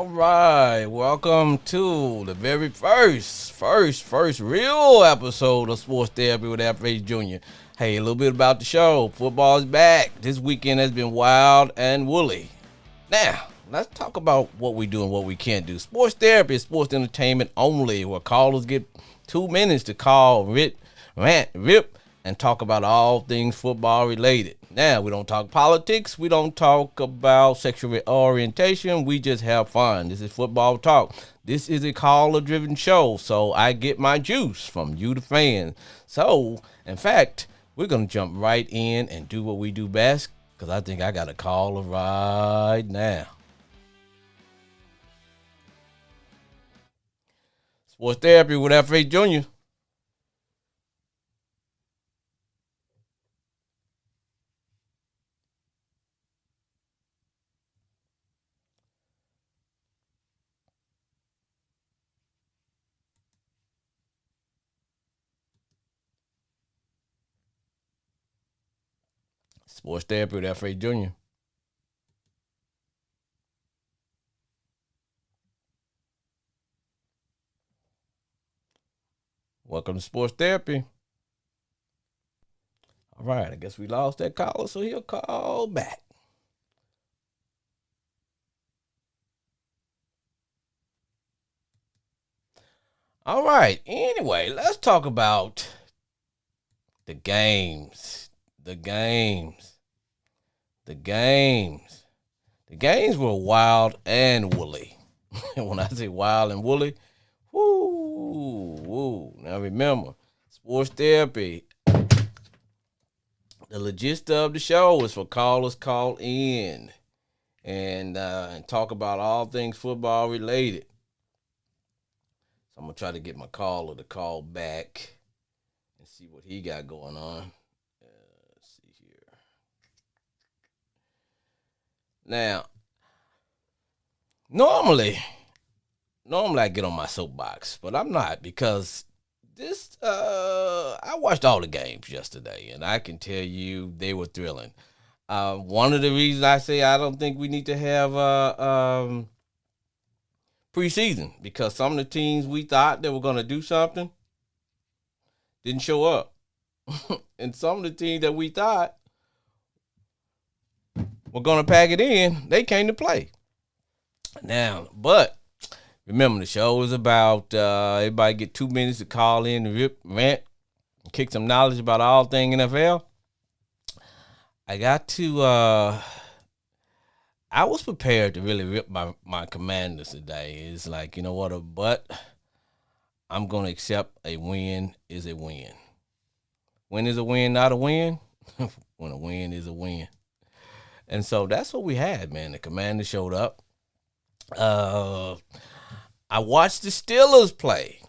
All right, welcome to the very first real episode of Sports Therapy with F.H. Jr. Hey, a little bit about the show. Football is back. This weekend has been wild and woolly. Now, let's talk about what we do and what we can't do. Sports Therapy is sports entertainment only, where callers get 2 minutes to call, rant, rip, and talk about all things football related. Now, we don't talk politics. We don't talk about sexual orientation. We just have fun. This is football talk. This is a caller-driven show, so I get my juice from you, the fans. So, in fact, we're going to jump right in and do what we do best, because I think I got a caller right now. Sports Therapy with F.A. Jr. Sports Therapy with F.A. Jr. Welcome to Sports Therapy. All right, I guess we lost that caller, so he'll call back. All right, anyway, let's talk about the games. The games. The games. The games were wild and woolly. When I say wild and woolly, woo. Now remember, Sports Therapy, the logistics of the show is for callers call in and talk about all things football related. So I'm going to try to get my caller to call back and see what he got going on. Let's see here. Now, normally I get on my soapbox, but I'm not, because I watched all the games yesterday, and I can tell you they were thrilling. One of the reasons I say I don't think we need to have preseason, because some of the teams we thought they were going to do something didn't show up. And some of the teams that we thought were going to pack it in, they came to play. Now, but remember, the show is about everybody get 2 minutes to call in and rant, and kick some knowledge about all things NFL. I got to I was prepared to really rip my Commanders today. It's like, you know what, but I'm going to accept a win is a win. When is a win not a win? When a win is a win. And so that's what we had, man. The Commanders showed up. I watched the Steelers play.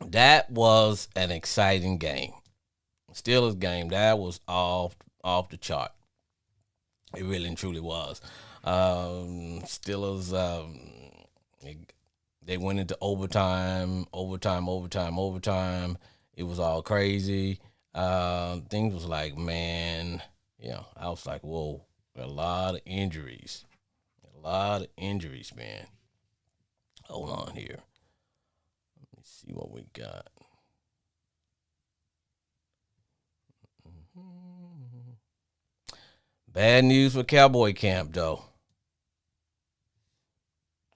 That was an exciting game. Steelers game, that was off the chart. It really and truly was. Steelers, they went into overtime. It was all crazy. Things was like, man, I was like, whoa, a lot of injuries. Man. Hold on here. Let me see what we got. Bad news for Cowboy camp, though.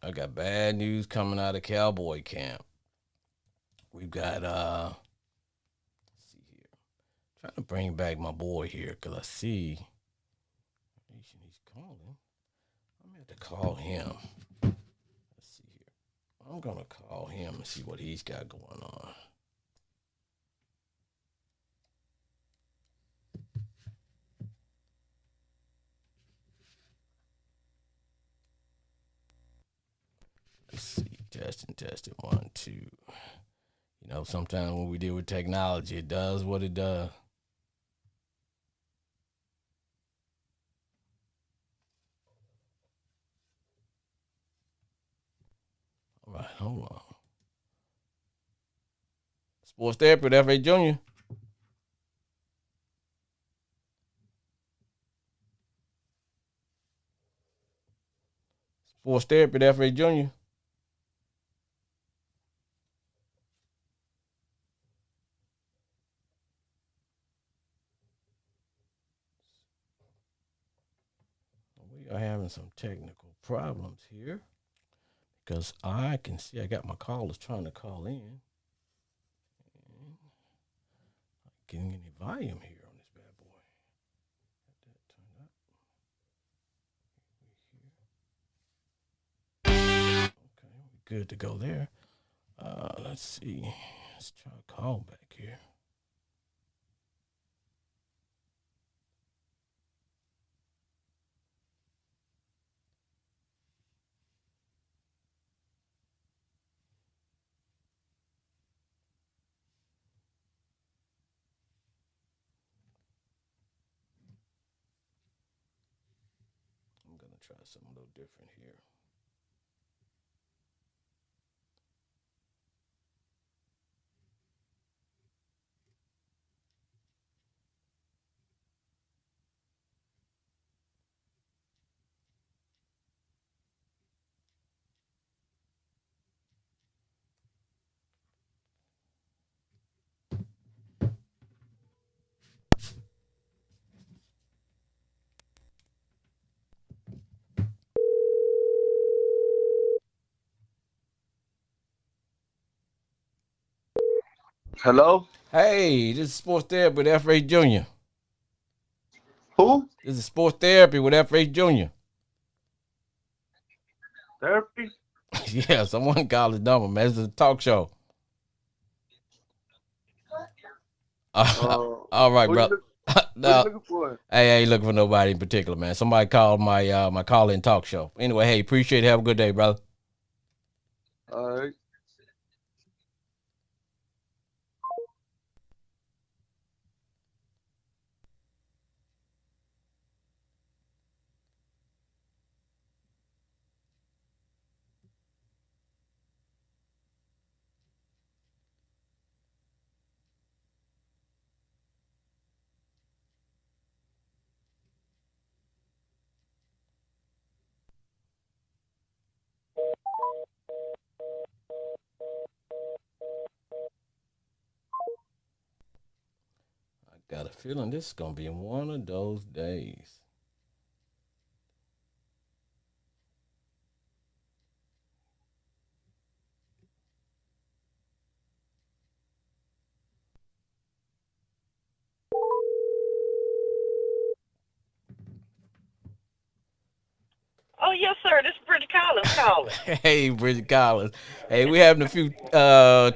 I got bad news coming out of Cowboy camp. We've got, let's see here. Trying to bring back my boy here, because I see he's calling. I'm going to have to call him. Let's see here. I'm going to call him and see what he's got going on. Let's see. Testing. 1, 2. Sometimes when we deal with technology, it does what it does. All right, hold on. Sports Therapy with F.A. Jr. Sports Therapy, the FA Junior. We are having some technical problems here because I can see I got my callers trying to call in. Getting any volume here on this bad boy. Okay, we're good to go there. Let's see. Let's try a call back here. I'm gonna try something a little different here. Hello? Hey, this is Sports Therapy with FA Junior. Who? This is Sports Therapy with FA Junior. Therapy? Yeah, someone called his number, man. This is a talk show. All right, bro. What you looking for? Hey, I ain't looking for nobody in particular, man. Somebody called my my call-in talk show. Anyway, hey, appreciate it. Have a good day, brother. All right. I got a feeling this is gonna be one of those days. Oh, yes, sir. This is Bridget Collins calling. Hey, Bridget Collins. Hey, we're having a few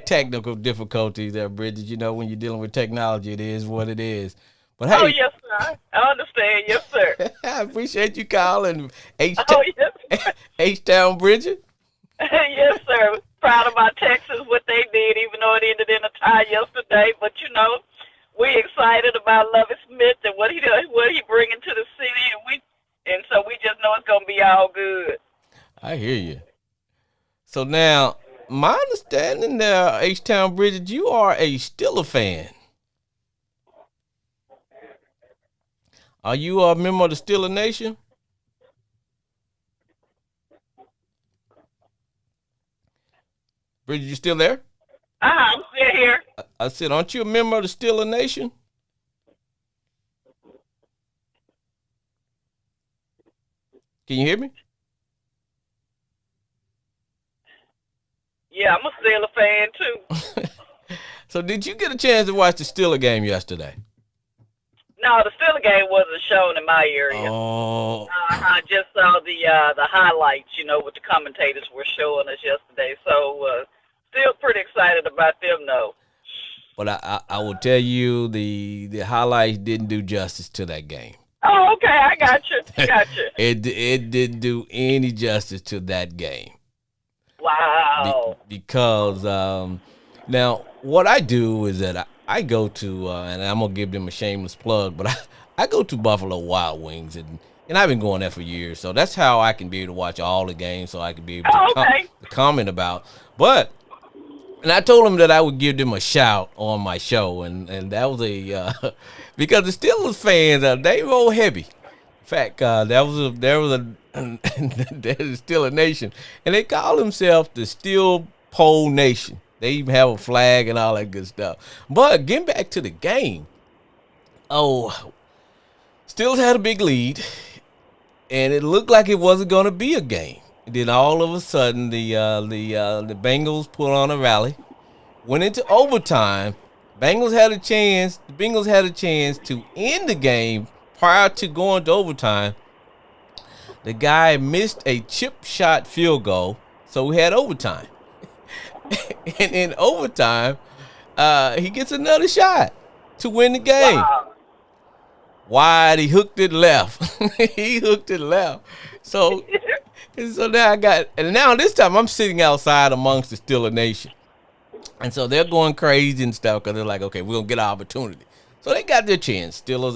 technical difficulties there, Bridget. You know, when you're dealing with technology, it is what it is. But Oh, hey, yes, sir. I understand. Yes, sir. I appreciate you calling. Oh, yes. H-Town Bridget. Yes, sir. Proud of my Texans, what they did, even though it ended in a tie yesterday. But, you know, we excited about Lovie Smith and what he bringing to the city. And so we just know it's going to be all good. I hear you. So now, my understanding there, H-Town Bridget, you are a Steeler fan. Are you a member of the Steeler Nation? Bridget, you still there? I'm still here. I said, aren't you a member of the Steeler Nation? Can you hear me? Yeah, I'm a Steeler fan, too. So did you get a chance to watch the Steeler game yesterday? No, the Steeler game wasn't shown in my area. Oh, I just saw the highlights, you know, what the commentators were showing us yesterday. So still pretty excited about them, though. but I will tell you the highlights didn't do justice to that game. Oh, okay, I got you. It didn't do any justice to that game. Wow. Because now what I do is that I go to and I'm gonna give them a shameless plug, but I go to Buffalo Wild Wings and I've been going there for years, so that's how I can be able to watch all the games, so I can be able to comment about. But and I told them that I would give them a shout on my show, and that was because the Steelers fans they roll heavy. In fact, there was and that is still a nation, and they call themselves the Steel Pole Nation. They even have a flag and all that good stuff. But getting back to the game, oh, Steelers had a big lead, and it looked like it wasn't going to be a game. And then all of a sudden, the Bengals put on a rally, went into overtime. Bengals had a chance. The Bengals had a chance to end the game prior to going to overtime. The guy missed a chip shot field goal, so we had overtime. And in overtime, he gets another shot to win the game. Wow. Wide, he hooked it left. He hooked it left. So, so now and now this time I'm sitting outside amongst the Steeler Nation. And so they're going crazy and stuff because they're like, okay, we're going to get our opportunity. So they got their chance. Steelers,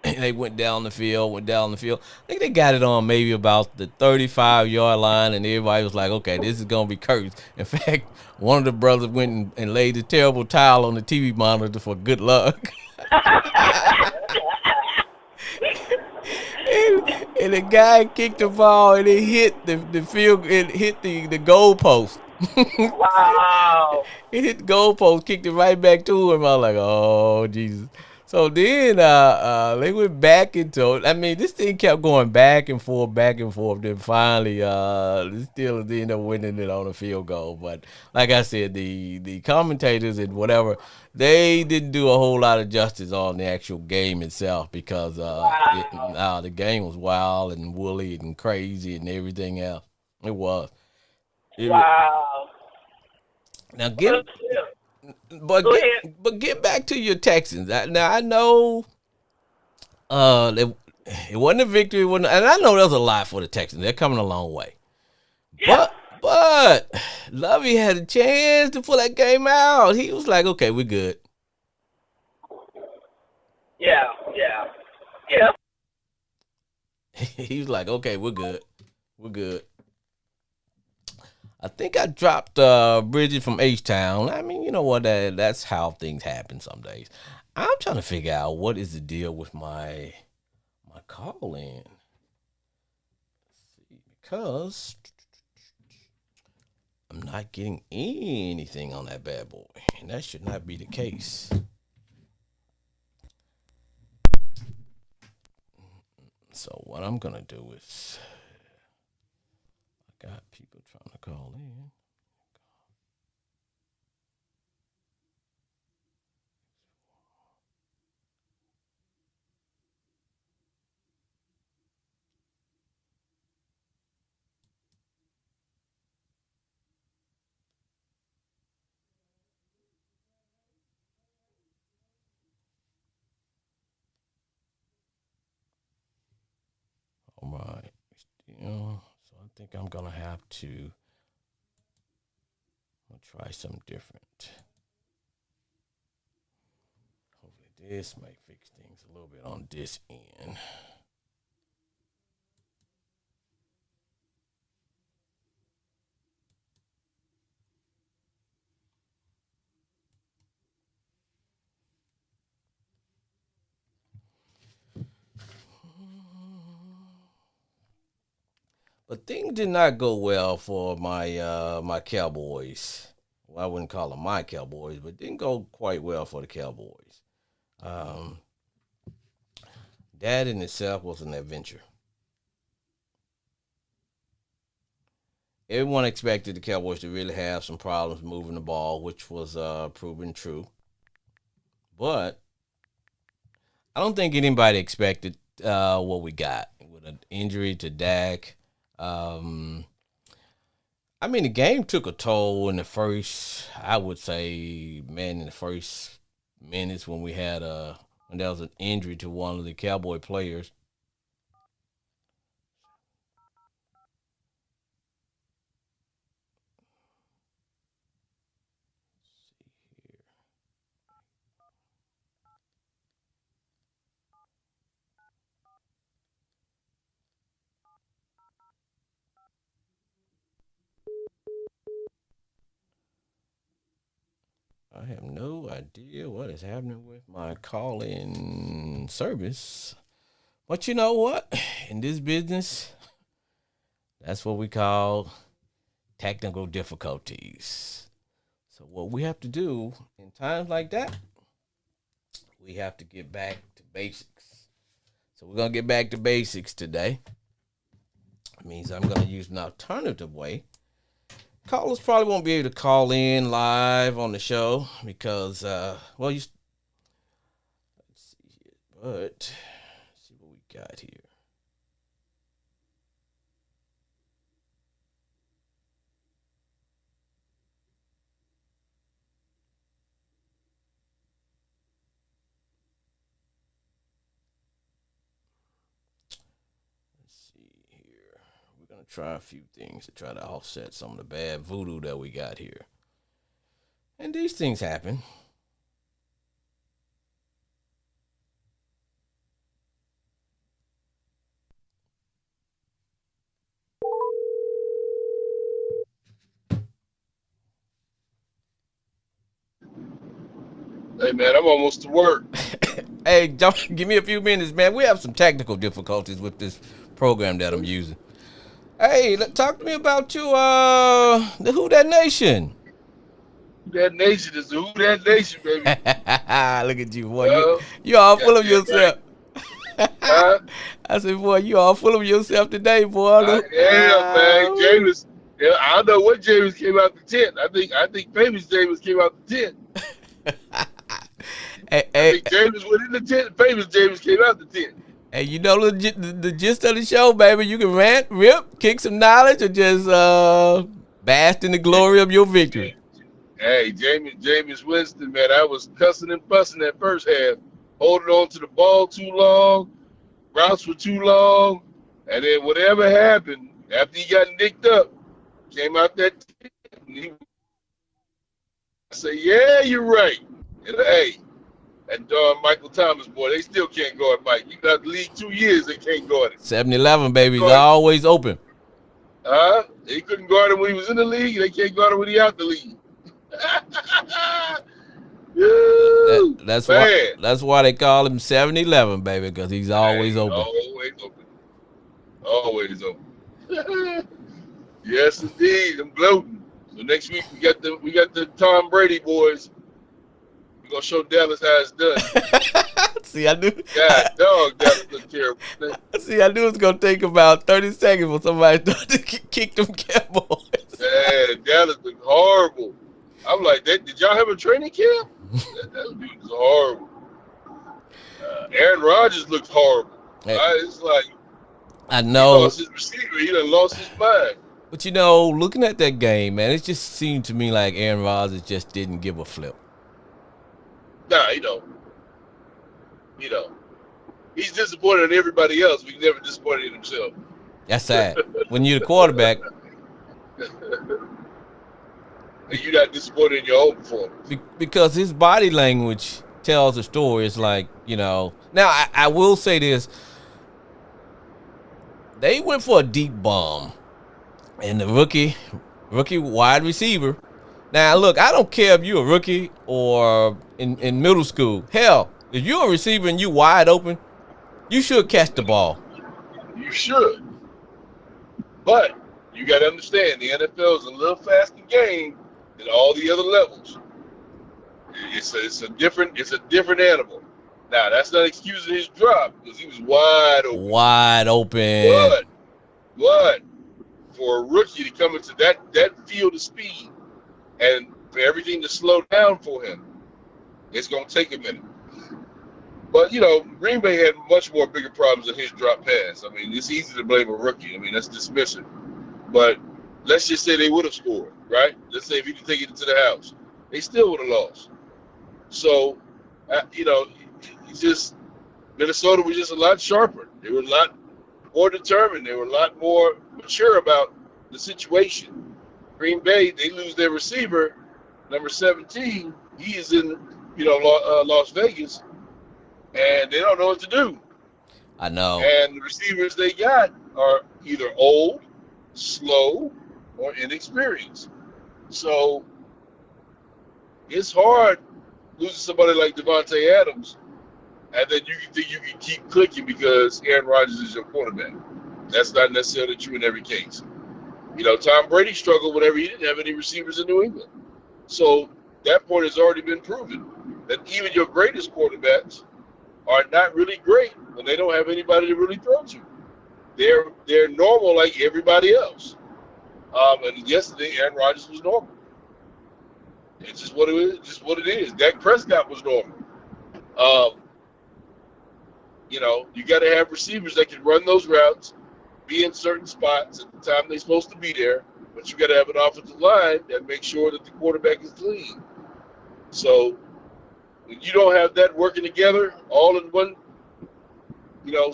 they went down the field. I think they got it on maybe about the 35-yard line, and everybody was like, okay, this is going to be cursed. In fact, one of the brothers went and laid a terrible towel on the TV monitor for good luck. and the guy kicked the ball, and it hit the field, it hit the goal post. Wow. It hit the goalpost, kicked it right back to him. I was like, oh, Jesus. So then they went back into it. I mean, this thing kept going back and forth, back and forth. Then finally, the Steelers ended up winning it on a field goal. But like I said, the commentators and whatever, they didn't do a whole lot of justice on the actual game itself because the game was wild and woolly and crazy and everything else. It was. It, Wow. now Well, Go ahead. but get back to your Texans. Now I know it wasn't a victory, and I know there's a lot for the Texans. They're coming a long way. Yeah. But Lovey had a chance to pull that game out. He was like, okay, we're good. Yeah. Yeah. Yeah. He was like, okay, we're good. We're good. I think I dropped Bridget from H-Town. I mean, you know what? That's how things happen some days. I'm trying to figure out what is the deal with my call in. Because I'm not getting anything on that bad boy. And that should not be the case. So what I'm going to do is I got people trying to call in. All right. So I think I'm going to have to try something different. Hopefully this might fix things a little bit on this end. But things did not go well for my Cowboys. Well, I wouldn't call them my Cowboys, but didn't go quite well for the Cowboys. Um, that in itself was an adventure. Everyone expected the Cowboys to really have some problems moving the ball, which was proven true. But I don't think anybody expected what we got with an injury to Dak. Um, I mean, the game took a toll in the first. I would say, man, in the first minutes when there was an injury to one of the Cowboy players. I have no idea what is happening with my call-in service, But you know what? In this business, that's what we call technical difficulties. So what we have to do in times like that, we have to get back to basics. So we're gonna get back to basics today. It means I'm gonna use an alternative way. Callers probably won't be able to call in live on the show because, well, let's see here, but let's see what we got here. We're gonna try a few things to try to offset some of the bad voodoo that we got here. And these things happen. Hey man, I'm almost to work. Hey, give me a few minutes, man. We have some technical difficulties with this program that I'm using. Hey, talk to me about you, the Who That Nation. That nation is the Who That Nation, baby. Look at you, boy. You all full of yourself. Huh? I said, boy, you all full of yourself today, boy. Yeah, man. James, I don't know what James came out the tent. I think famous James came out the tent. I think James went in the tent. Famous James came out the tent. Hey, you know the gist of the show, baby. You can rant, rip, kick some knowledge, or just bask in the glory of your victory. Hey, James Winston, man, I was cussing and fussing that first half, holding on to the ball too long, routes were too long, and then whatever happened after he got nicked up, came out that tent. I say, yeah, you're right. And hey, that darn Michael Thomas boy, they still can't guard Mike. You got the league 2 years, they can't guard it. 7-11, baby, he's always open. They couldn't guard him when he was in the league. They can't guard him when he out the league. That's why they call him 7-11, baby, because he's always open. Always open. Always open. Yes, indeed. I'm gloating. So next week we got the Tom Brady boys. We're gonna show Dallas how it's done. See, I knew. God, dog, Dallas look terrible. See, I knew it was gonna take about 30 seconds for somebody to kick them Cowboys. Man, Dallas looked horrible. I'm like, did y'all have a training camp? That dude was horrible. Aaron Rodgers looked horrible. Hey, It's like, I know. He lost his receiver. He done lost his mind. But you know, looking at that game, man, it just seemed to me like Aaron Rodgers just didn't give a flip. Nah, he don't. He don't. He's disappointed in everybody else, but he's never disappointed in himself. That's sad. When you're the quarterback. You're not disappointed in your own performance. Because his body language tells a story. It's like, you know. Now, I will say this. They went for a deep bomb. And the rookie wide receiver. Now, look, I don't care if you're a rookie or in middle school. Hell, if you're a receiver and you wide open, you should catch the ball. You should. But you got to understand, the NFL is a little faster game than all the other levels. It's a different animal. Now, that's not excusing his drop because he was wide open. Wide open. But for a rookie to come into that field of speed and for everything to slow down for him, it's going to take a minute. But, you know, Green Bay had much more bigger problems than his drop pass. I mean, it's easy to blame a rookie. I mean, that's dismissive. But let's just say they would have scored, right? Let's say if he could take it to the house. They still would have lost. So, you know, it's just Minnesota was just a lot sharper. They were a lot more determined. They were a lot more mature about the situation. Green Bay, they lose their receiver, number 17. He is in, you know, Las Vegas, and they don't know what to do. I know. And the receivers they got are either old, slow, or inexperienced. So it's hard losing somebody like Devontae Adams and then you can think you can keep clicking because Aaron Rodgers is your quarterback. That's not necessarily true in every case. Tom Brady struggled whenever he didn't have any receivers in New England. So that point has already been proven that even your greatest quarterbacks are not really great when they don't have anybody to really throw to. They're normal like everybody else. And yesterday, Aaron Rodgers was normal. It's just what it is. Just what it is. Dak Prescott was normal. You got to have receivers that can run those routes, be in certain spots at the time they're supposed to be there. But you got to have an offensive line that makes sure that the quarterback is clean. So when you don't have that working together, all in one,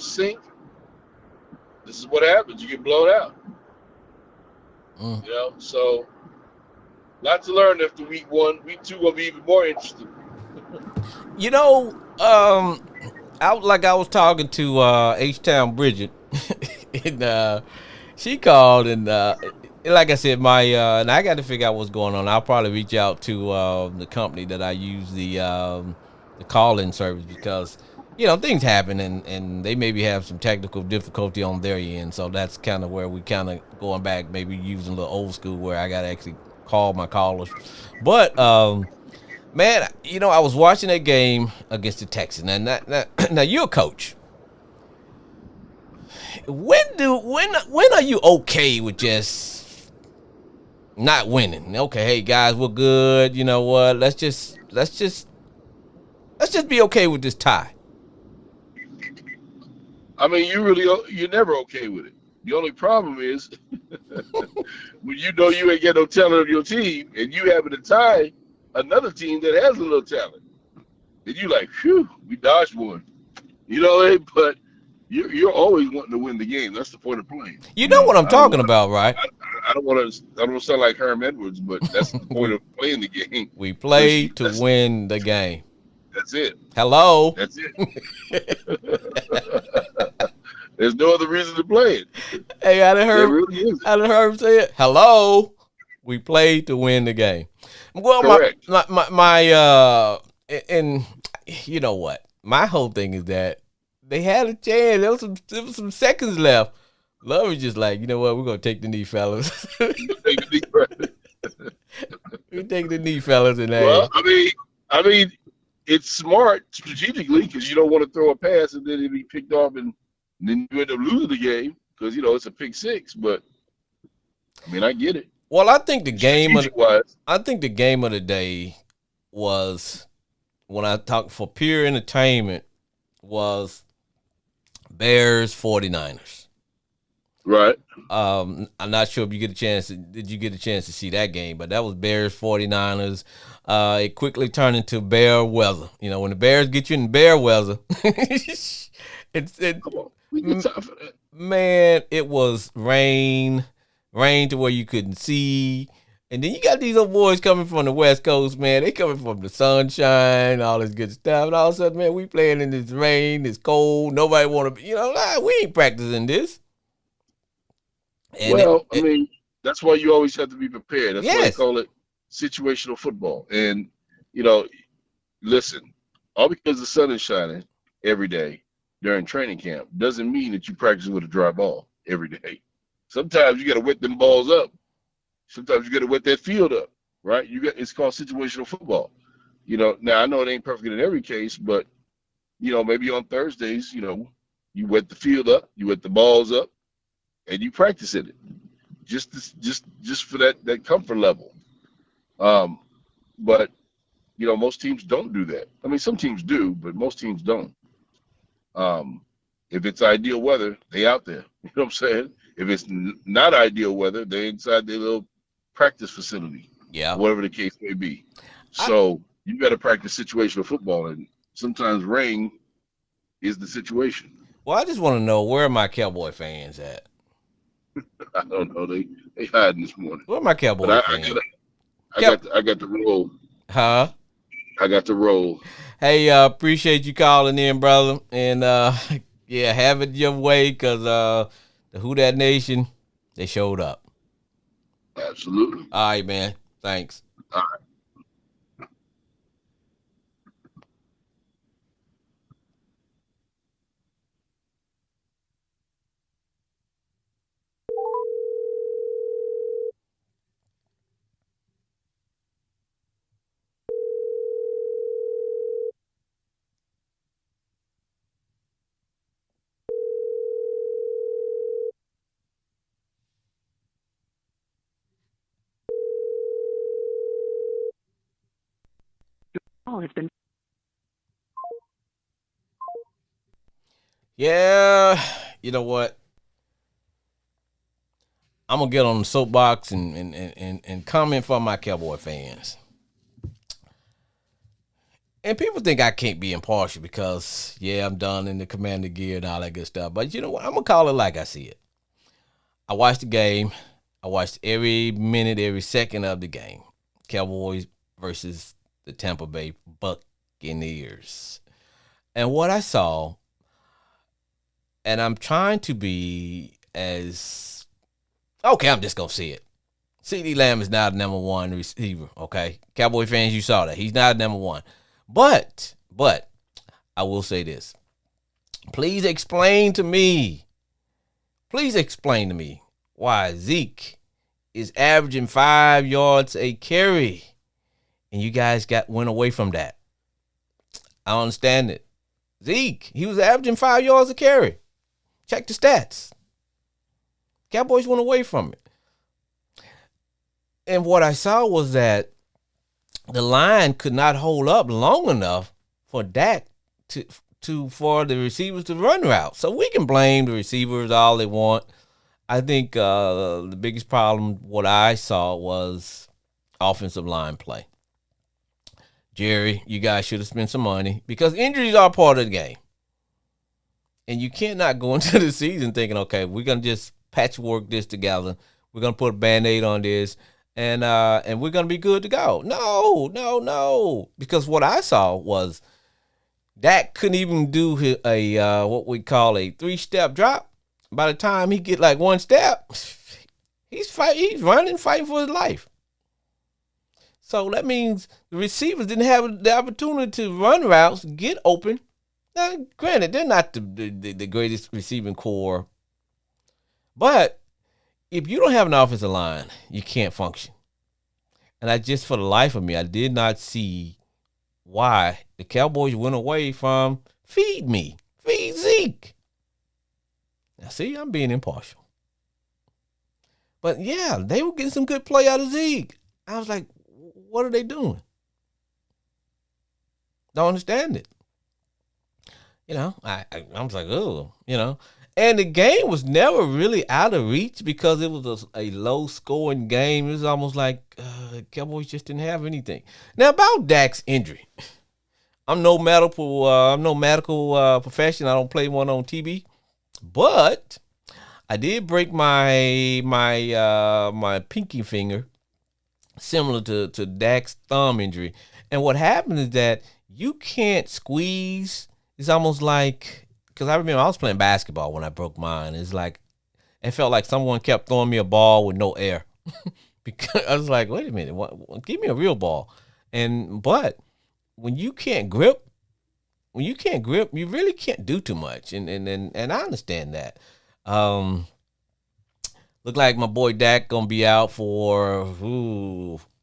sync, this is what happens. You get blown out. So lot to learn after week 1. Week 2 will be even more interesting. I was talking to H-Town Bridget, and she called, and like I said, and I got to figure out what's going on. I'll probably reach out to the company that I use the call-in service because things happen, and they maybe have some technical difficulty on their end. So that's kind of where we kind of going back, maybe using a little old school where I got to actually call my callers. But man, I was watching that game against the Texans, and now you're a coach. When are you okay with just not winning? Okay, hey guys, we're good. You know what? Let's just be okay with this tie. I mean, you're never okay with it. The only problem is when you ain't got no talent on your team and you happen to tie another team that has a little talent. And you like, phew, we dodged one. But you're always wanting to win the game. That's the point of playing. You know what I'm talking about, right? I don't want to sound like Herm Edwards, but that's the point of playing the game. We play to win the game. That's it. Hello. That's it. There's no other reason to play it. Hey, I done heard him say it. Hello. We play to win the game. Well, correct. my and you know what? My whole thing is that they had a chance. There was some seconds left. Love is just like, you know what? We're gonna take the knee, fellas. We take the knee, fellas, and well, I mean, it's smart strategically because you don't want to throw a pass and then it'll be picked off and then you end up losing the game because it's a pick six. But I get it. Well, I think the game of the day was, when I talk for pure entertainment, was Bears 49ers. Right. I'm not sure if you did you get a chance to see that game, but that was Bears 49ers. It quickly turned into bear weather. When the Bears get you in bear weather, Come on. We get time for that. Man, it was rain to where you couldn't see. And then you got these old boys coming from the West Coast, man. They coming from the sunshine, all this good stuff. And all of a sudden, man, we playing in this rain, it's cold. Nobody want to be, we ain't practicing this. And that's why you always have to be prepared. That's why they call it situational football. And, listen, all because the sun is shining every day during training camp doesn't mean that you practice with a dry ball every day. Sometimes you got to wet them balls up. Sometimes you got to wet that field up, right? It's called situational football. Now I know it ain't perfect in every case, but maybe on Thursdays, you wet the field up, you wet the balls up, and you practice in it, just for that comfort level. But most teams don't do that. Some teams do, but most teams don't. If it's ideal weather, they out there. You know what I'm saying? If it's not ideal weather, they're inside their little practice facility. Yeah. Whatever the case may be. So you got to practice situational football, and sometimes rain is the situation. Well, I just want to know, where are my Cowboy fans at? I don't know. They hiding this morning. Where are my Cowboy fans? I got the roll. Huh? I got the roll. Hey, appreciate you calling in, brother. And have it your way, because the Who Dat Nation, they showed up. Absolutely. All right, man. Thanks. All right. Yeah, you know what? I'm gonna get on the soapbox and comment for my Cowboy fans. And people think I can't be impartial because, yeah, I'm done in the commander gear and all that good stuff. But you know what? I'm going to call it like I see it. I watched the game. I watched every minute, every second of the game. Cowboys versus the Tampa Bay Buccaneers. And what I saw, and I'm trying to be as, okay, I'm just going to see it. CeeDee Lamb is not the number one receiver, okay? Cowboy fans, you saw that. He's not number one. But I will say this. Please explain to me why Zeke is averaging 5 yards a carry and you guys went away from that. I don't understand it. Zeke, he was averaging 5 yards a carry. Check the stats. Cowboys went away from it. And what I saw was that the line could not hold up long enough for Dak for the receivers to run routes. So we can blame the receivers all they want. I think the biggest problem, what I saw, was offensive line play. Jerry, you guys should have spent some money because injuries are part of the game. And you cannot go into the season thinking, okay, we're going to just patchwork this together. We're going to put a Band-Aid on this. And we're going to be good to go. No. Because what I saw was Dak couldn't even do a what we call a 3-step drop. By the time he get like 1 step, he's running, fighting for his life. So that means the receivers didn't have the opportunity to run routes, get open. Now, granted, they're not the greatest receiving core. But if you don't have an offensive line, you can't function. And I just, for the life of me, I did not see why the Cowboys went away from feed Zeke. Now, see, I'm being impartial. But, yeah, they were getting some good play out of Zeke. I was like, what are they doing? Don't understand it. You know, I was like, oh, you know. And the game was never really out of reach because it was a low-scoring game. It was almost like Cowboys just didn't have anything. Now, about Dak's injury, I'm no medical professional. I don't play one on TV, but I did break my pinky finger, similar to Dak's thumb injury. And what happened is that you can't squeeze. It's almost like, because I remember I was playing basketball when I broke mine. It's like, it felt like someone kept throwing me a ball with no air. Because I was like, wait a minute, give me a real ball. But when you can't grip, you really can't do too much. And I understand that. Look like my boy Dak gonna be out for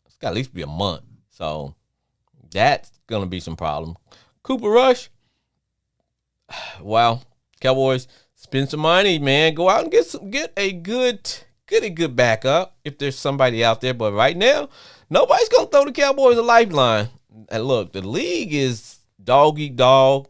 it's got at least be a month. So that's gonna be some problem. Cooper Rush. Wow, Cowboys, spend some money, man. Go out and get a good backup if there's somebody out there. But right now, nobody's gonna throw the Cowboys a lifeline. And look, the league is dog eat dog.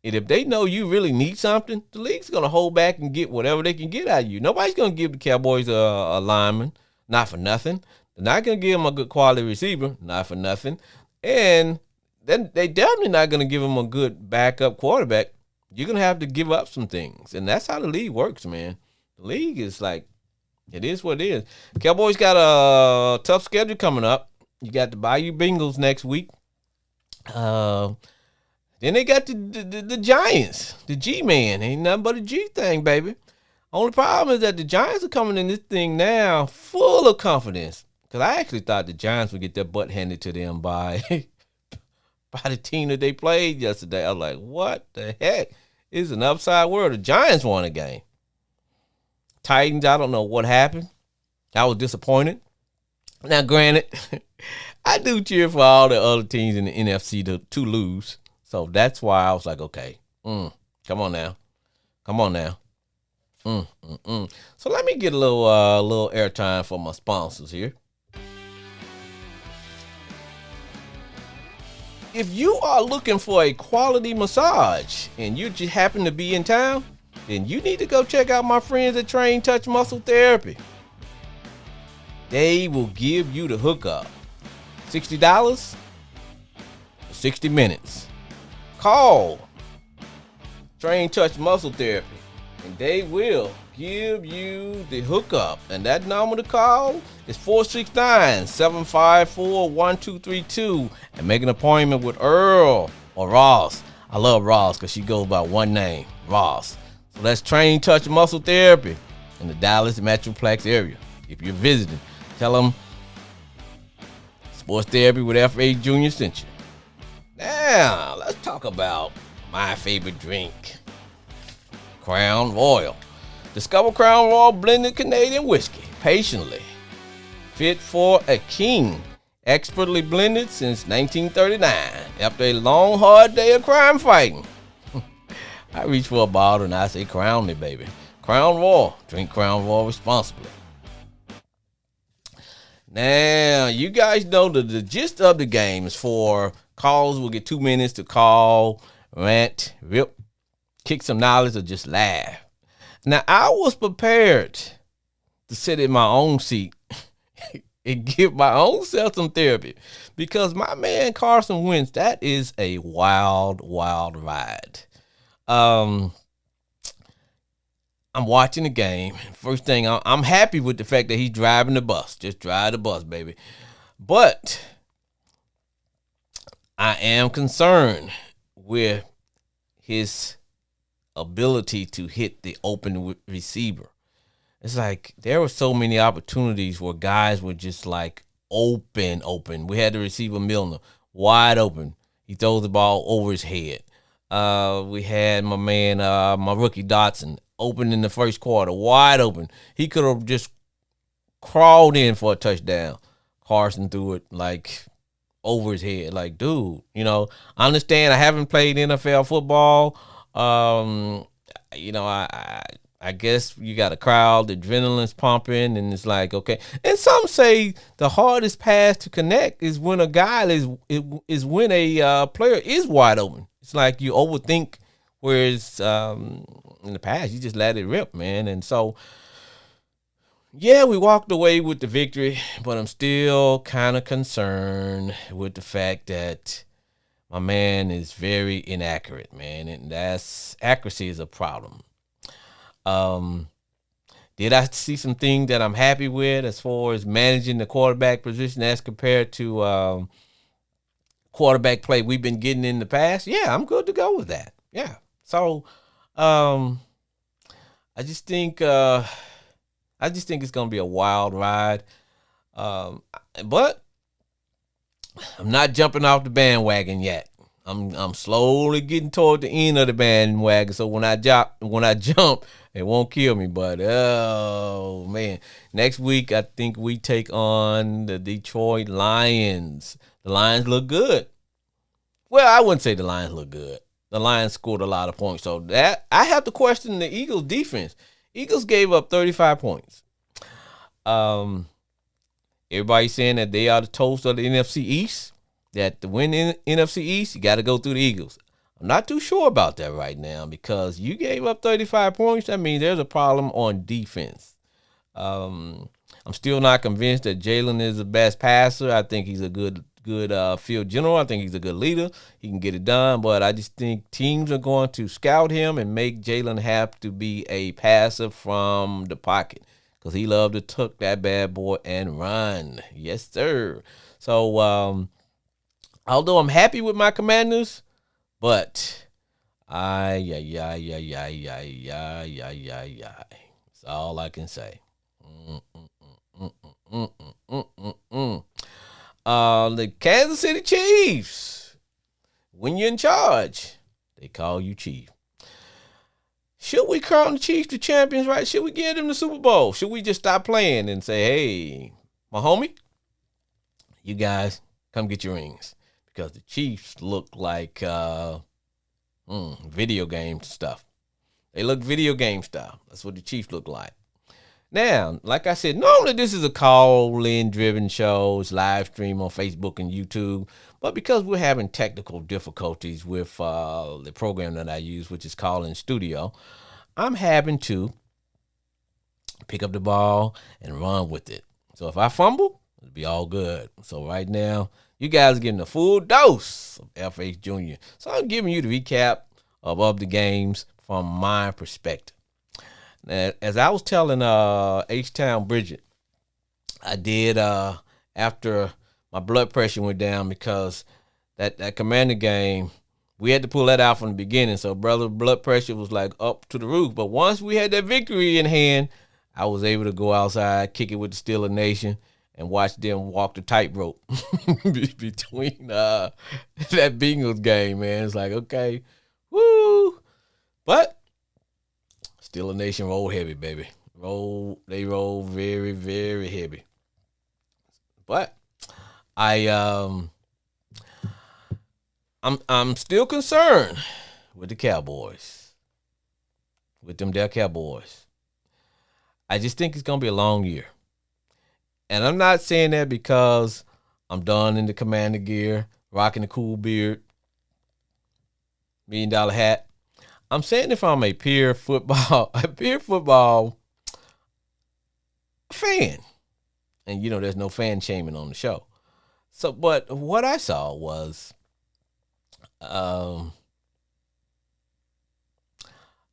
And if they know you really need something, the league's gonna hold back and get whatever they can get out of you. Nobody's gonna give the Cowboys a lineman, not for nothing. They're not gonna give them a good quality receiver, not for nothing. And then they definitely not gonna give them a good backup quarterback. You're going to have to give up some things. And that's how the league works, man. The league is like, it is what it is. Cowboys got a tough schedule coming up. You got the Bayou Bengals next week. Then they got the Giants. The G-Man. Ain't nothing but a G thing, baby. Only problem is that the Giants are coming in this thing now full of confidence. Because I actually thought the Giants would get their butt handed to them by the team that they played yesterday. I was like, what the heck? It's an upside world. The Giants won a game. Titans, I don't know what happened. I was disappointed. Now, granted, I do cheer for all the other teams in the NFC to lose. So that's why I was like, okay, come on now. So let me get a little airtime for my sponsors here. if you are looking for a quality massage and you just happen to be in town, then you need to go check out my friends at Train Touch Muscle Therapy. They will give you the hookup. $60 for 60 minutes. Call Train Touch Muscle Therapy and they will give you the hookup. And that number to call is 469-754-1232 and make an appointment with Earl or Ross. I love Ross because she goes by one name, Ross. So that's Train Touch Muscle Therapy in the Dallas Metroplex area. If you're visiting, tell them Sports Therapy with F.A. Jr. sent you. Now, let's talk about my favorite drink, Crown Royal. Discover Crown Royal blended Canadian whiskey patiently. Fit for a king. Expertly blended since 1939. After a long, hard day of crime fighting, I reach for a bottle and I say, crown me, baby. Crown Royal. Drink Crown Royal responsibly. Now, you guys know the gist of the game is for calls. We'll get 2 minutes to call, rant, rip, kick some knowledge, or just laugh. Now, I was prepared to sit in my own seat and give my own self some therapy because my man Carson Wentz, that is a wild, wild ride. I'm watching the game. First thing, I'm happy with the fact that he's driving the bus. Just drive the bus, baby. But I am concerned with his ability to hit the open receiver. It's like there were so many opportunities where guys were just like open. We had the receiver Milner wide open. He throws the ball over his head. We had my man, my rookie Dotson, open in the first quarter, wide open. He could have just crawled in for a touchdown. Carson threw it like over his head. Like, dude, I understand I haven't played NFL football. I guess you got a crowd, the adrenaline's pumping, and it's like, okay. And some say the hardest pass to connect is when a guy is when a player is wide open. It's like you overthink, whereas in the past you just let it rip, man. And so, yeah, we walked away with the victory, but I'm still kind of concerned with the fact that my man is very inaccurate, man, and accuracy is a problem. Did I see some things that I'm happy with as far as managing the quarterback position as compared to quarterback play we've been getting in the past? Yeah, I'm good to go with that. Yeah. So I just think it's gonna be a wild ride. But I'm not jumping off the bandwagon yet. I'm slowly getting toward the end of the bandwagon. So when I jump, it won't kill me. But oh man, next week I think we take on the Detroit Lions. The Lions look good. Well, I wouldn't say the Lions look good. The Lions scored a lot of points. So that I have to question the Eagles defense. Eagles gave up 35 points. Everybody's saying that they are the toast of the NFC East. That to win in NFC East, you got to go through the Eagles. I'm not too sure about that right now because you gave up 35 points. That means there's a problem on defense. I'm still not convinced that Jalen is the best passer. I think he's a good field general. I think he's a good leader. He can get it done, but I just think teams are going to scout him and make Jalen have to be a passer from the pocket because he loved to tuck that bad boy and run. Yes, sir. So, although I'm happy with my Commanders, but that's all I can say. The Kansas City Chiefs, when you're in charge, they call you chief. Should we crown the Chiefs the champions, right? Should we give them the Super Bowl? Should we just stop playing and say, hey, my homie, you guys come get your rings? Because the Chiefs look like video game stuff. They look video game style. That's what the Chiefs look like. Now, like I said, normally this is a call-in driven show. It's live stream on Facebook and YouTube. But because we're having technical difficulties with the program that I use, which is Call-In Studio, I'm having to pick up the ball and run with it. So if I fumble, it'll be all good. So right now, you guys are getting a full dose of FH Jr. So I'm giving you the recap of the games from my perspective. Now, as I was telling H-Town Bridget, I did after my blood pressure went down because that Commander game, we had to pull that out from the beginning. So brother, blood pressure was like up to the roof. But once we had that victory in hand, I was able to go outside, kick it with the Steeler Nation, and watch them walk the tightrope between that Bengals game, man. It's like, okay, woo. But Steeler Nation roll heavy, baby. They roll very, very heavy. But I'm still concerned with the Cowboys. With them there Cowboys. I just think it's gonna be a long year. And I'm not saying that because I'm done in the Commander gear, rocking the cool beard, $1 million hat. I'm saying if I'm a pure football fan, and there's no fan shaming on the show. So, but what I saw was,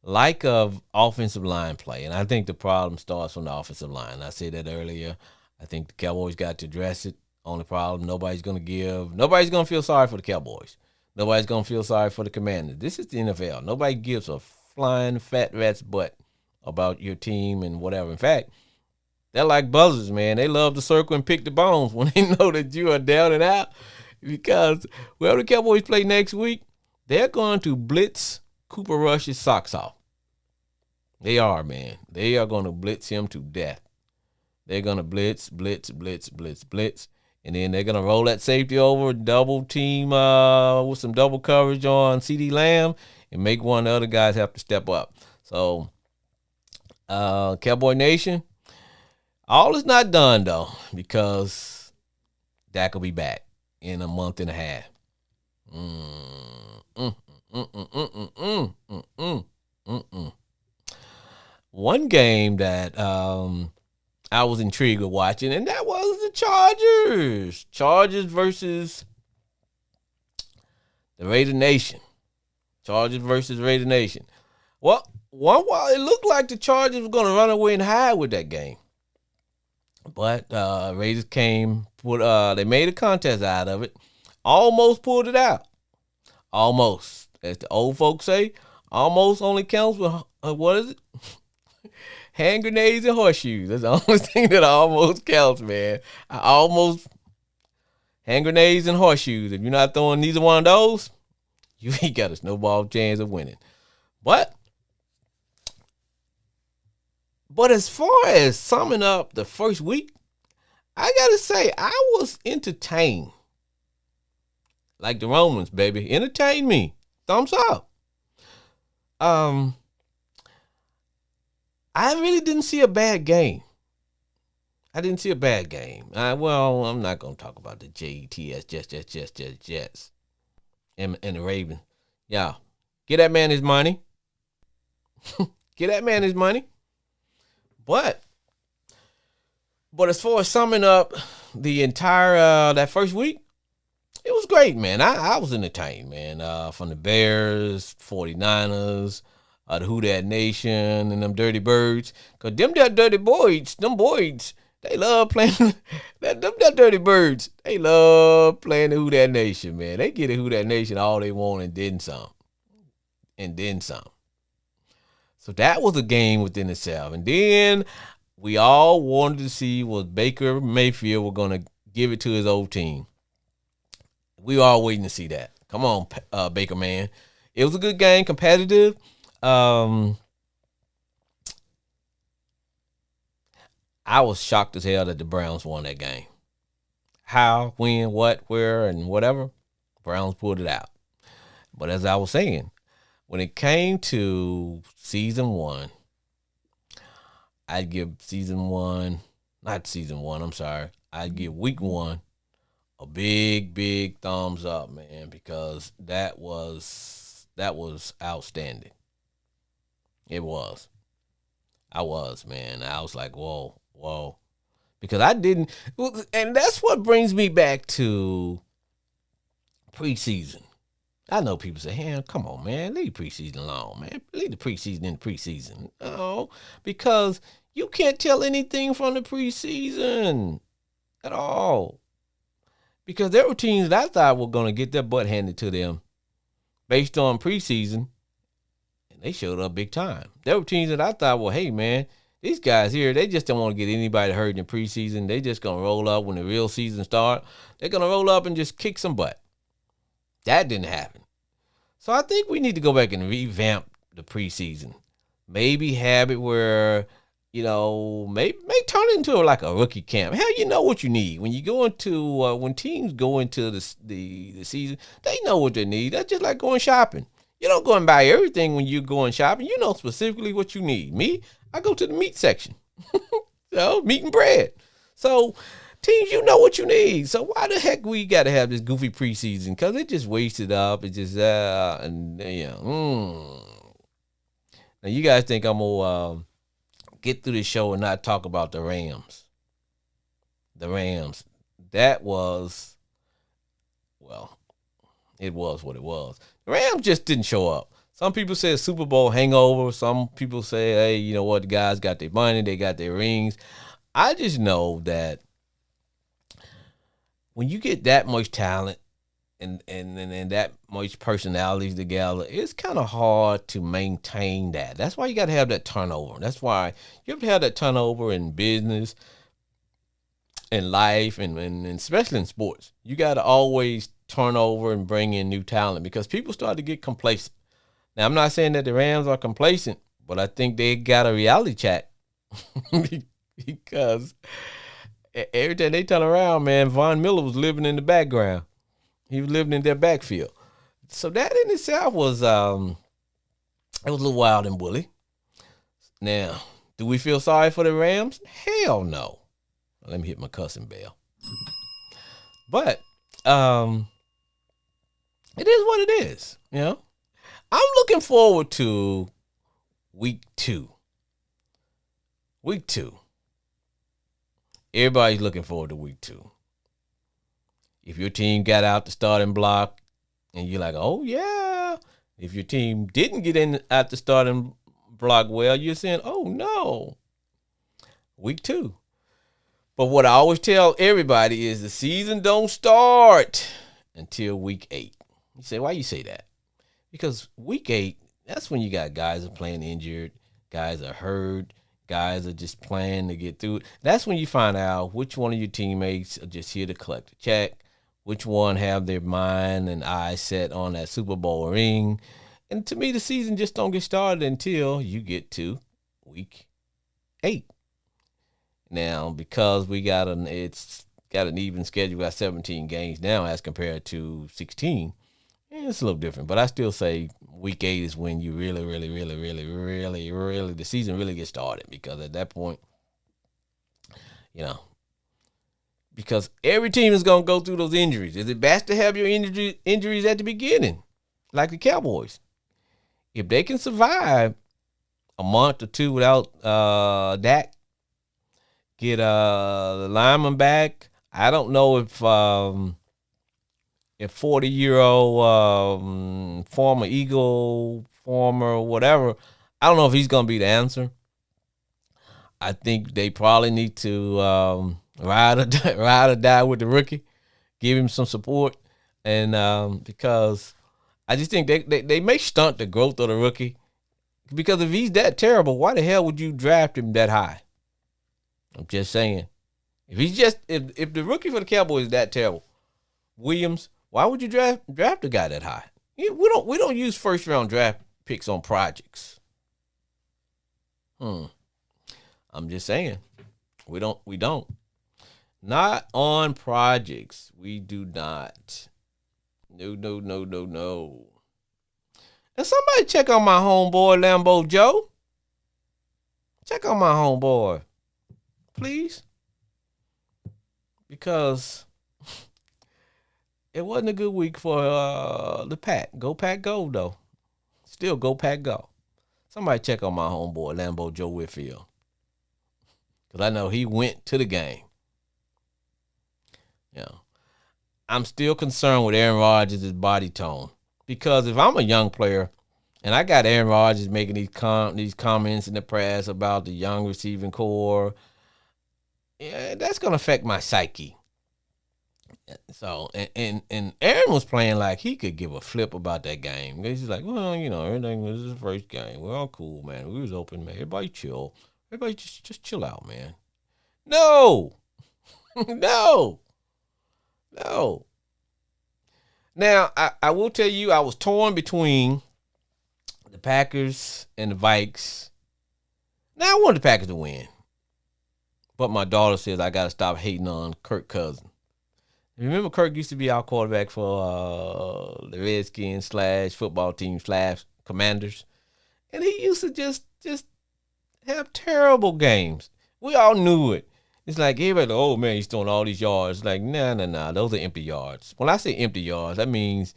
lack of offensive line play, and I think the problem starts from the offensive line. I said that earlier. I think the Cowboys got to address it. Only problem, nobody's going to feel sorry for the Cowboys. Nobody's going to feel sorry for the Commanders. This is the NFL. Nobody gives a flying fat rat's butt about your team and whatever. In fact, they're like buzzers, man. They love to circle and pick the bones when they know that you are down and out, because whoever the Cowboys play next week, they're going to blitz Cooper Rush's socks off. They are, man. They are going to blitz him to death. They're going to blitz, and then they're going to roll that safety over, double team with some double coverage on CeeDee Lamb, and make one of the other guys have to step up. So, Cowboy Nation, all is not done, though, because Dak will be back in a month and a half. One game that I was intrigued with watching, and that was the Chargers. Chargers versus the Raider Nation. Chargers versus Raider Nation. Well, while it looked like the Chargers were going to run away and hide with that game, but Raiders they made a contest out of it. Almost pulled it out. Almost. As the old folks say, almost only counts with, what is it? Hand grenades and horseshoes. That's the only thing that almost counts, man. Hand grenades and horseshoes. If you're not throwing neither one of those, you ain't got a snowball chance of winning. But as far as summing up the first week, I got to say, I was entertained. Like the Romans, baby. Entertain me. Thumbs up. I really didn't see a bad game. I'm not going to talk about the Jets, Jets, and the Ravens. Yeah. Get that man his money. But as far as summing up the entire that first week, it was great, man. I was entertained, man. From the Bears, 49ers, the Who Dat Nation, and them Dirty Birds. Because them dirty boys, they love playing them Dirty Birds. They love playing the Who Dat Nation, man. They get the Who Dat Nation all they want and then some. So that was a game within itself. And then we all wanted to see was Baker Mayfield were going to give it to his old team. We were all waiting to see that. Come on, Baker, man. It was a good game, competitive. I was shocked as hell that the Browns won that game. How, when, what, where, and whatever, Browns pulled it out. But as I was saying, when it came to season 1, I'd give not season one, I'm sorry. I'd give week 1 a big, big thumbs up, man, because that was outstanding. It was. Man. I was like, whoa, whoa. Because I didn't, and that's what brings me back to preseason. I know people say, hey, come on, man, leave preseason alone, man. Leave the preseason in the preseason. No, because you can't tell anything from the preseason at all. Because there were teams that I thought were going to get their butt handed to them based on preseason, and they showed up big time. There were teams that I thought, well, hey, man, these guys here, they just don't want to get anybody hurt in the preseason. They just going to roll up when the real season starts. They're going to roll up and just kick some butt. That didn't happen. So I think we need to go back and revamp the preseason. Maybe have it where, maybe turn it into like a rookie camp. Hell, you know what you need. When you go into, when teams go into the season, they know what they need. That's just like going shopping. You don't go and buy everything when you're going shopping. You know specifically what you need. Me, I go to the meat section. Meat and bread. So teams, you know what you need. So why the heck we got to have this goofy preseason? Because it just wasted up. It just, Now you guys think I'm going to get through this show and not talk about the Rams. The Rams. That was, it was what it was. The Rams just didn't show up. Some people say a Super Bowl hangover. Some people say, hey, you know what? The guys got their money. They got their rings. I just know that when you get that much talent and that much personalities together, it's kind of hard to maintain that. That's why you got to have that turnover. That's why you have to have that turnover in business, in life, and especially in sports. You got to always turn over and bring in new talent because people start to get complacent. Now, I'm not saying that the Rams are complacent, but I think they got a reality check because every time they turn around, man, Von Miller was living in the background. He was living in their backfield. So that in itself was it was a little wild and woolly. Now, do we feel sorry for the Rams? Hell no. Let me hit my cussing bell. But it is what it is, I'm looking forward to week 2. Week 2. Everybody's looking forward to week 2. If your team got out the starting block and you're like, oh, yeah. If your team didn't get in at the starting block well, you're saying, oh, no. Week 2. But what I always tell everybody is the season don't start until week 8. You say, why you say that? Because week 8, that's when you got guys are playing injured, guys are hurt, guys are just playing to get through it. That's when you find out which one of your teammates are just here to collect a check, which one have their mind and eyes set on that Super Bowl ring. And to me, the season just don't get started until you get to week 8. Now, because it's got an even schedule, got 17 games now as compared to 16. It's a little different, but I still say week 8 is when you really, the season really gets started because at that point, because every team is going to go through those injuries. Is it best to have your injuries at the beginning, like the Cowboys? If they can survive a month or two without Dak, get the lineman back, I don't know if 40-year-old former Eagle, former whatever, I don't know if he's going to be the answer. I think they probably need to ride or die with the rookie, give him some support, and because I just think they may stunt the growth of the rookie. Because if he's that terrible, why the hell would you draft him that high? I'm just saying. If the rookie for the Cowboys is that terrible, Williams, why would you draft a guy that high? We don't use first round draft picks on projects. I'm just saying. We don't. Not on projects. We do not. No. And somebody check on my homeboy Lambo Joe. check on my homeboy, please, because it wasn't a good week for the Pack. Go Pack, go though. Still go Pack, go. Somebody check on my homeboy Lambeau Joe Whitfield, because I know he went to the game. Yeah, I'm still concerned with Aaron Rodgers' body tone, because if I'm a young player and I got Aaron Rodgers making these comments in the press about the young receiving core, yeah, that's gonna affect my psyche. So and Aaron was playing like he could give a flip about that game. He's like, well, everything was the first game. We're all cool, man. We was open, man. Everybody chill. Everybody just chill out, man. No, no, no. Now I will tell you, I was torn between the Packers and the Vikes. Now I wanted the Packers to win, but my daughter says I got to stop hating on Kirk Cousins. Remember, Kirk used to be our quarterback for the Redskins / football team / Commanders, and he used to just have terrible games. We all knew it. It's like everybody, oh man, he's throwing all these yards. Like, nah, those are empty yards. When I say empty yards, that means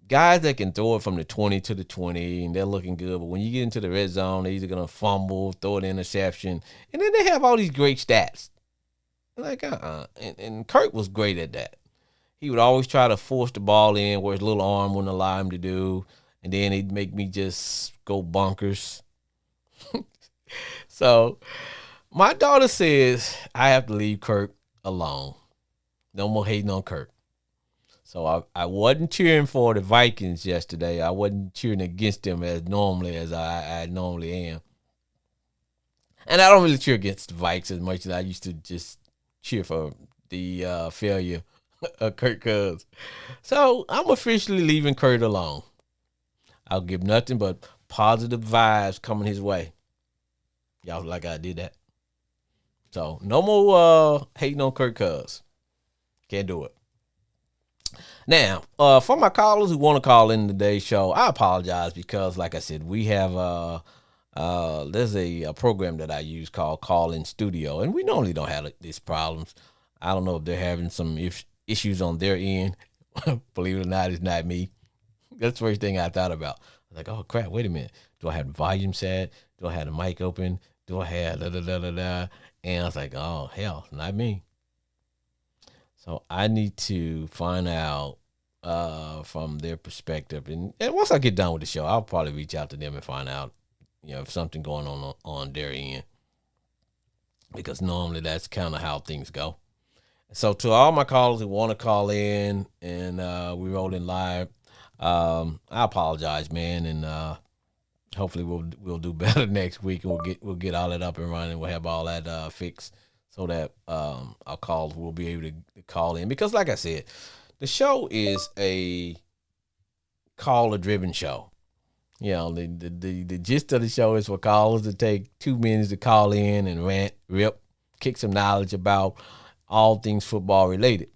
guys that can throw it from the 20 to the 20 and they're looking good, but when you get into the red zone, they're either gonna fumble, throw an interception, and then they have all these great stats. Like, and Kirk was great at that. He would always try to force the ball in where his little arm wouldn't allow him to do, and then he'd make me just go bonkers. So my daughter says I have to leave Kirk alone. No more hating on Kirk. So I wasn't cheering for the Vikings yesterday. I wasn't cheering against them as I normally am. And I don't really cheer against the Vikes as much as I used to just cheer for the failure of Kirk Cousins. So I'm officially leaving Kurt alone. I'll give nothing but positive vibes coming his way. Y'all like I did that. So no more hating on Kirk Cousins. Can't do it. Now, for my callers who want to call in today's show, I apologize because, like I said, we have there's a program that I use called Call In Studio, and we normally don't have these problems. I don't know if they're having some issues on their end. Believe it or not, it's not me. That's the first thing I thought about. I was like, oh crap, wait a minute. Do I have the volume set? Do I have the mic open? Do I have da-da-da-da-da? And I was like, oh hell, not me. So I need to find out from their perspective. And once I get done with the show, I'll probably reach out to them and find out, if something going on their end. Because normally that's kind of how things go. So to all my callers who want to call in and we roll in live, I apologize, man, and hopefully we'll do better next week. And we'll get all that up and running. We'll have all that fixed so that our callers will be able to call in. Because like I said, the show is a caller-driven show. The gist of the show is for callers to take 2 minutes to call in and rant, rip, kick some knowledge about all things football related.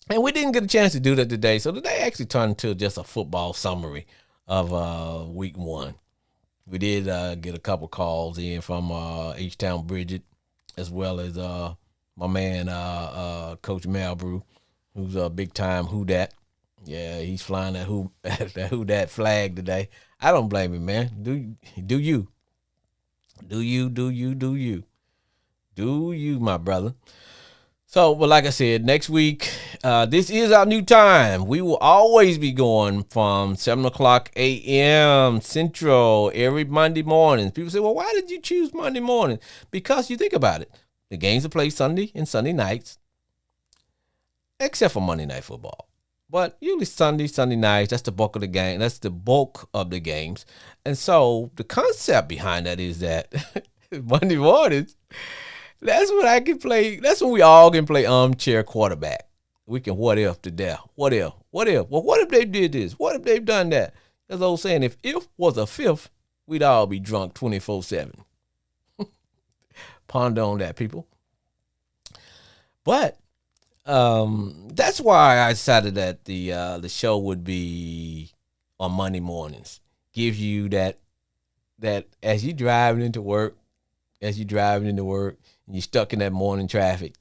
And we didn't get a chance to do that today. So today actually turned into just a football summary of week 1. We did get a couple calls in from H-Town Bridget, as well as my man Coach Malbrew, who's a big time Who Dat. Yeah, he's flying that Who Dat flag today. I don't blame him, man. Do you, my brother. So, but like I said, next week, this is our new time. We will always be going from 7 o'clock a.m. Central every Monday morning. People say, well, why did you choose Monday morning? Because you think about it. The games are played Sunday and Sunday nights, except for Monday Night Football. But usually Sunday nights, that's the bulk of the game. That's the bulk of the games. And so the concept behind that is that Monday mornings, that's when I can play. That's when we all can play armchair quarterback. We can what if to death. What if? Well, what if they did this? What if they've done that? As I was saying, if was a fifth, we'd all be drunk 24/7. Ponder on that, people. But that's why I decided that the show would be on Monday mornings. Give you that as you driving into work, as you driving into work and you're stuck in that morning traffic,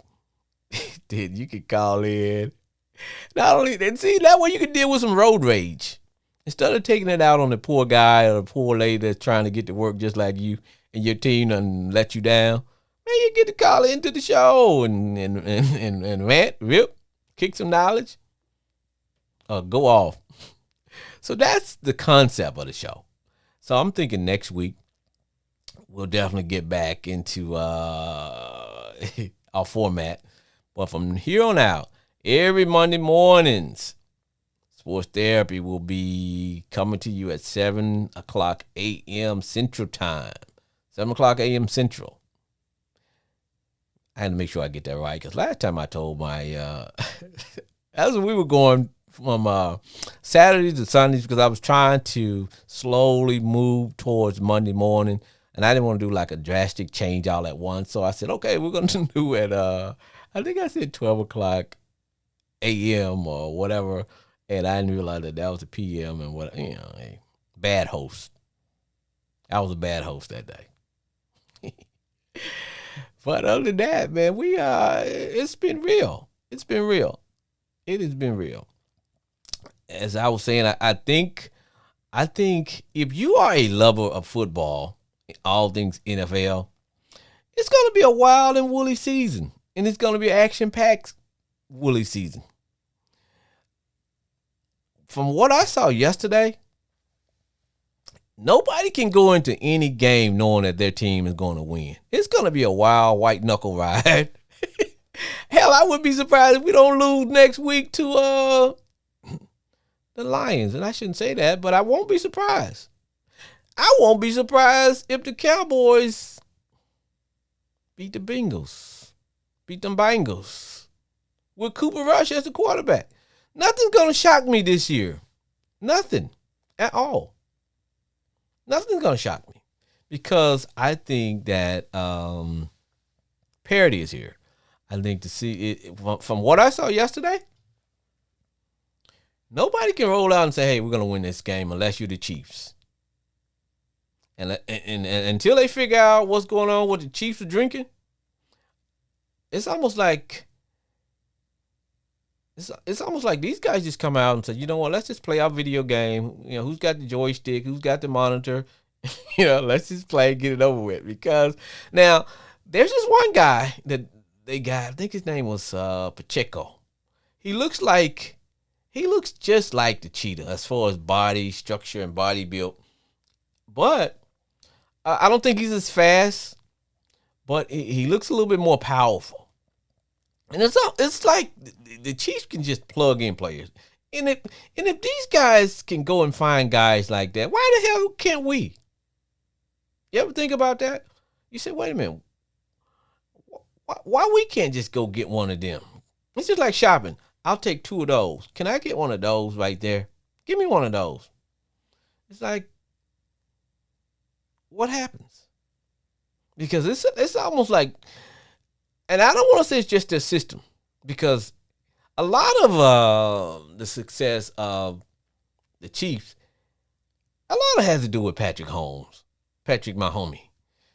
then you can call in. Not only that, see, that way you can deal with some road rage. Instead of taking it out on the poor guy or the poor lady that's trying to get to work just like you and your team done let you down, man, you get to call into the show and rant, rip, kick some knowledge, or go off. So that's the concept of the show. So I'm thinking next week we'll definitely get back into our format. But from here on out, every Monday mornings, Sports Therapy will be coming to you at 7 o'clock a.m. Central Time. 7 o'clock a.m. Central. I had to make sure I get that right because last time I told my as we were going from Saturdays to Sundays because I was trying to slowly move towards Monday morning and I didn't want to do like a drastic change all at once. So I said, okay, we're going to do it. I think I said 12 o'clock a.m. or whatever. And I didn't realize that was a p.m. and what, a bad host. I was a bad host that day. But other than that, man, it's been real. It's been real. It has been real. As I was saying, I think if you are a lover of football, all things NFL, it's going to be a wild and woolly season. And it's going to be an action-packed woolly season. From what I saw yesterday, nobody can go into any game knowing that their team is going to win. It's going to be a wild white knuckle ride. Hell, I wouldn't be surprised if we don't lose next week to the Lions. And I shouldn't say that, but I won't be surprised. I won't be surprised if the Cowboys beat the Bengals. Beat them Bengals. With Cooper Rush as the quarterback. Nothing's going to shock me this year. Nothing at all. Nothing's going to shock me. Because I think that parity is here. I think to see it from what I saw yesterday, nobody can roll out and say, hey, we're going to win this game unless you're the Chiefs. And until they figure out what's going on, what the Chiefs are drinking, it's almost like it's almost like these guys just come out and say, you know what, let's just play our video game. You know, who's got the joystick, who's got the monitor, let's just play and get it over with. Because now there's this one guy that they got, I think his name was Pacheco. He looks just like the cheetah as far as body structure and body build. But I don't think he's as fast, but he looks a little bit more powerful. And it's like the Chiefs can just plug in players. And if these guys can go and find guys like that, why the hell can't we? You ever think about that? You say, wait a minute. Why we can't just go get one of them? It's just like shopping. I'll take 2 of those. Can I get one of those right there? Give me one of those. It's like, what happens? Because it's almost like, and I don't want to say it's just their system, because a lot of the success of the Chiefs, a lot of it has to do with Patrick my homie,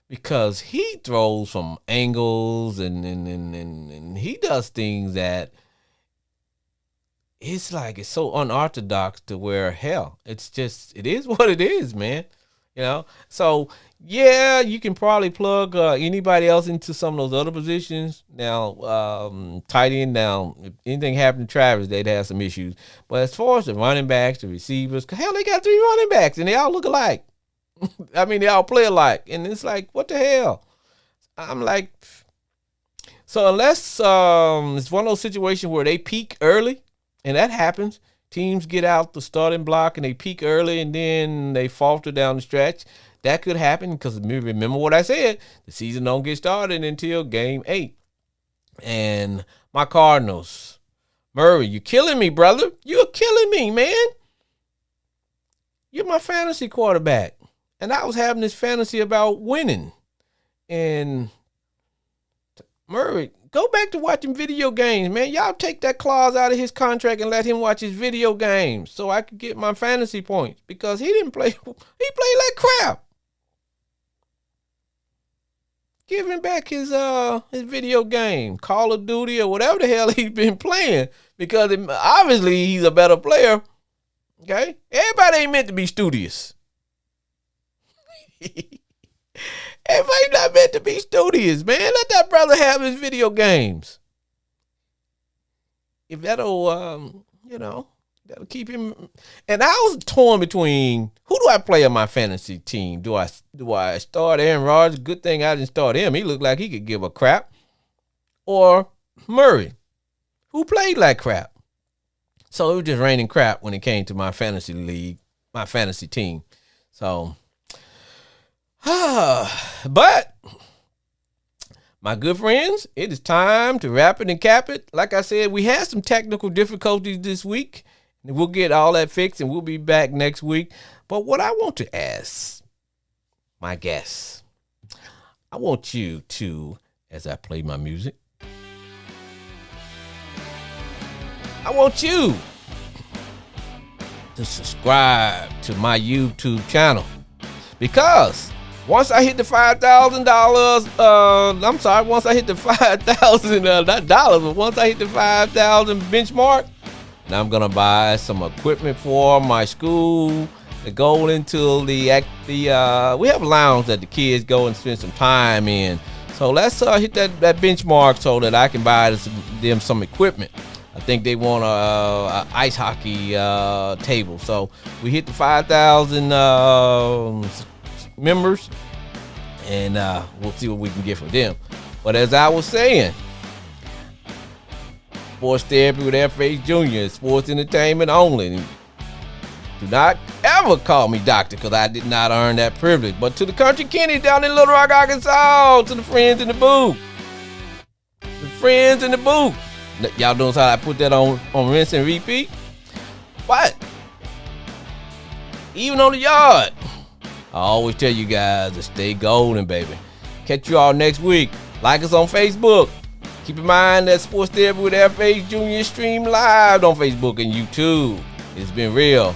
because he throws from angles and he does things that it's like it's so unorthodox to where, hell, it is what it is, man. So yeah, you can probably plug anybody else into some of those other positions. Now, tight end, now, if anything happened to Travis, they'd have some issues. But as far as the running backs, the receivers, hell, they got 3 running backs, and they all look alike. I mean, they all play alike. And it's like, what the hell? I'm like, so unless it's one of those situations where they peak early, and that happens, teams get out the starting block and they peak early and then they falter down the stretch. That could happen because remember what I said, the season don't get started until game 8. And my Cardinals, Murray, you're killing me, brother. You're killing me, man. You're my fantasy quarterback. And I was having this fantasy about winning. And Murray, go back to watching video games, man. Y'all take that clause out of his contract and let him watch his video games so I could get my fantasy points, because he didn't play. He played like crap. give him back his video game, Call of Duty or whatever the hell he's been playing, because obviously he's a better player. Okay, everybody ain't meant to be studious. Everybody not meant to be studious, man. Let that brother have his video games. If that'll, that'll keep him. And I was torn between who do I play on my fantasy team? Do I start Aaron Rodgers? Good thing I didn't start him. He looked like he could give a crap. Or Murray, who played like crap. So it was just raining crap when it came to my fantasy league, my fantasy team. So, but my good friends, it is time to wrap it and cap it. Like I said, we had some technical difficulties this week. We'll get all that fixed and we'll be back next week. But what I want to ask my guests, I want you to, as I play my music, I want you to subscribe to my YouTube channel, because once I hit the $5,000, once I hit the 5,000, not dollars, but once I hit the 5,000 benchmark, now I'm gonna buy some equipment for my school to go into we have a lounge that the kids go and spend some time in. So let's hit that benchmark so that I can buy them some equipment. I think they want a ice hockey table. So we hit the 5,000 members, and we'll see what we can get for them. But as I was saying, Sports Therapy with F.H. Jr., sports entertainment only. Do not ever call me doctor, because I did not earn that privilege. But to the country Kenny down in Little Rock, Arkansas, to the friends in the booth. The friends in the booth. Y'all notice how I put that on rinse and repeat? But even on the yard, I always tell you guys to stay golden, baby. Catch you all next week. Like us on Facebook. Keep in mind that Sports Therapy with F.H. Jr. stream live on Facebook and YouTube. It's been real.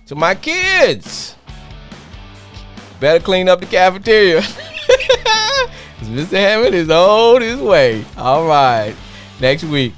To my kids, better clean up the cafeteria. Mr. Hammond is on his way. All right. Next week.